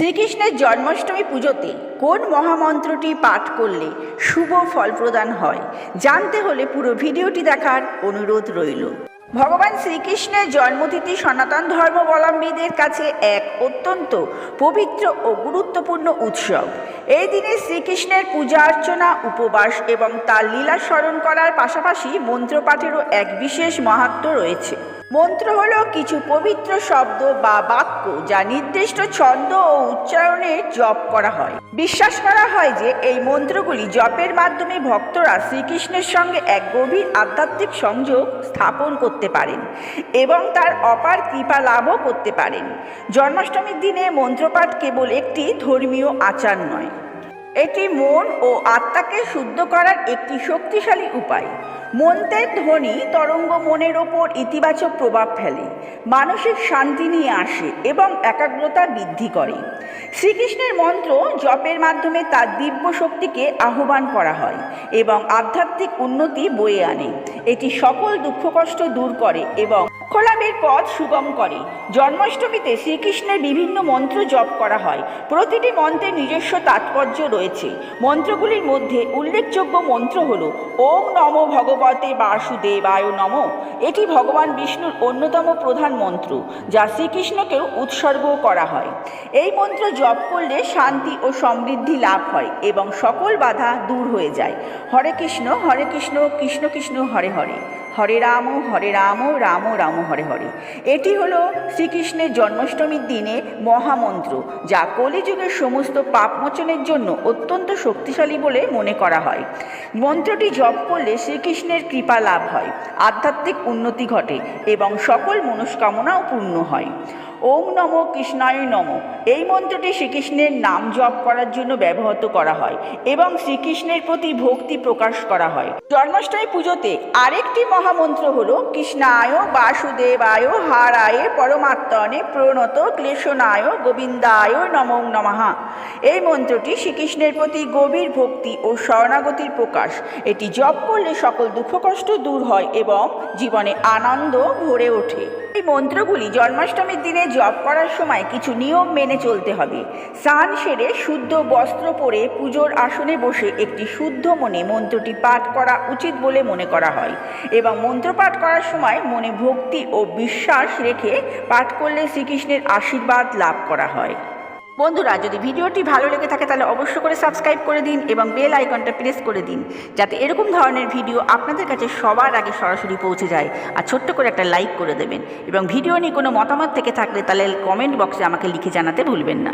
শ্রীকৃষ্ণের জন্মাষ্টমী পুজোতে কোন মহামন্ত্রটি পাঠ করলে শুভ ফল প্রদান হয় জানতে হলে পুরো ভিডিওটি দেখার অনুরোধ রইল। ভগবান শ্রীকৃষ্ণের জন্মতিথি সনাতন ধর্মাবলম্বীদের কাছে এক অত্যন্ত পবিত্র ও গুরুত্বপূর্ণ উৎসব। এই দিনে শ্রীকৃষ্ণের পূজা অর্চনা, উপবাস এবং তার লীলা স্মরণ করার পাশাপাশি মন্ত্রপাঠেরও এক বিশেষ মাহাত্ম্য রয়েছে। মন্ত্র হলো কিছু পবিত্র শব্দ বা বাক্য যা নির্দিষ্ট ছন্দ ও উচ্চারণে জপ করা হয়। বিশ্বাস করা হয় যে এই মন্ত্রগুলি জপের মাধ্যমে ভক্তরা শ্রীকৃষ্ণের সঙ্গে এক গভীর আধ্যাত্মিক সংযোগ স্থাপন করতে পারেন এবং তার অপার কৃপা লাভও করতে পারেন। জন্মাষ্টমীর দিনে মন্ত্রপাঠ কেবল একটি ধর্মীয় আচার নয়, এটি মন ও আত্মাকে শুদ্ধ করার একটি শক্তিশালী উপায়। মন্ত্রের ধ্বনি তরঙ্গ মনের ওপর ইতিবাচক প্রভাব ফেলে, মানসিক শান্তি নিয়ে আসে এবং একাগ্রতা বৃদ্ধি করে। শ্রীকৃষ্ণের মন্ত্র জপের মাধ্যমে তার দিব্য শক্তিকে আহ্বান করা হয় এবং আধ্যাত্মিক উন্নতি বয়ে আনে। এটি সকল দুঃখ কষ্ট দূর করে এবং মোক্ষলাভের পথ সুগম করে। জন্মাষ্টমীতে শ্রীকৃষ্ণের বিভিন্ন মন্ত্র জপ করা হয়। প্রতিটি মন্ত্রের নিজস্ব তাৎপর্য রয়েছে। মন্ত্রগুলির মধ্যে উল্লেখযোগ্য মন্ত্র হল ওম নমো ভগবতে বাসুদেবায় নমঃ। এটি ভগবান বিষ্ণুর অন্যতম প্রধান মন্ত্র, যা শ্রীকৃষ্ণকেও উৎসর্গ করা হয়। এই মন্ত্র জপ করলে শান্তি ও সমৃদ্ধি লাভ হয় এবং সকল বাধা দূর হয়ে যায়। হরে কৃষ্ণ কৃষ্ণ কৃষ্ণ হরে হরে, হরে রাম রাম রাম হরে হরে। এটি হলো শ্রীকৃষ্ণের জন্মাষ্টমীর দিনে মহামন্ত্র, যা কলিযুগের সমস্ত পাপমোচনের জন্য অত্যন্ত শক্তিশালী বলে মনে করা হয়। মন্ত্রটি জপ করলে শ্রীকৃষ্ণের কৃপা লাভ হয়, আধ্যাত্মিক উন্নতি ঘটে এবং সকল মনস্কামনাও পূর্ণ হয়। ওম নমো কৃষ্ণায় নমঃ। এই মন্ত্রটি শ্রীকৃষ্ণের নাম জপ করার জন্য ব্যবহৃত করা হয় এবং শ্রীকৃষ্ণের প্রতি ভক্তি প্রকাশ করা হয়। জন্মাষ্টমী পুজোতে আরেকটি মহামন্ত্র হল কৃষ্ণায় বাসুদেবায় হারায় পরমাত্মনে প্রণত ক্লেশনায় গোবিন্দায় নমো নমঃ। এই মন্ত্রটি শ্রীকৃষ্ণের প্রতি গভীর ভক্তি ও শরণাগতির প্রকাশ। এটি জপ করলে সকল দুঃখ কষ্ট দূর হয় এবং জীবনে আনন্দ ভরে ওঠে। এই মন্ত্রগুলি জন্মাষ্টমীর দিনে জপ করার সময় কিছু নিয়ম মেনে চলতে হবে। স্নান সেরে শুদ্ধ বস্ত্র পরে পুজোর আসনে বসে একটি শুদ্ধ মনে মন্ত্রটি পাঠ করা উচিত বলে মনে করা হয় এবং মন্ত্র পাঠ করার সময় মনে ভক্তি ও বিশ্বাস রেখে পাঠ করলে শ্রীকৃষ্ণের আশীর্বাদ লাভ করা হয়। বন্ধুরা, যদি ভিডিওটি ভালো লেগে থাকে তাহলে অবশ্যই করে সাবস্ক্রাইব করে দিন এবং বেল আইকনটা প্রেস করে দিন, যাতে এরকম ধরনের ভিডিও আপনাদের কাছে সবার আগে সরাসরি পৌঁছে যায়। আর ছোট্ট করে একটা লাইক করে দেবেন এবং ভিডিও নিয়ে কোনো মতামত থেকে থাকলে তাহলে কমেন্ট বক্সে আমাকে লিখে জানাতে ভুলবেন না।